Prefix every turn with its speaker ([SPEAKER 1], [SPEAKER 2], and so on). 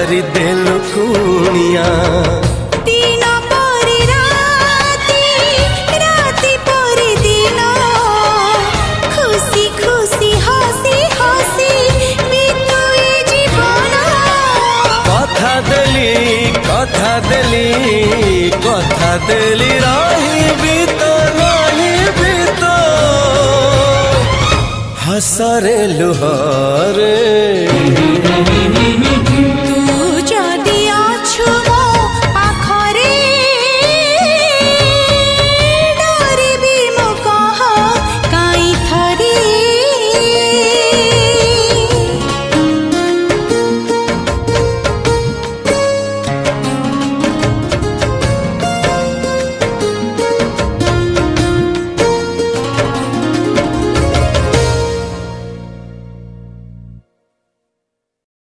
[SPEAKER 1] करी देलु कुनिया।
[SPEAKER 2] दिन परे राती, राती परे दिन, खुशी खुशी हसी हसी बीतुए जीवन।
[SPEAKER 1] कथा देली कथा देली कथा देली रही तो हसरे लुहरे।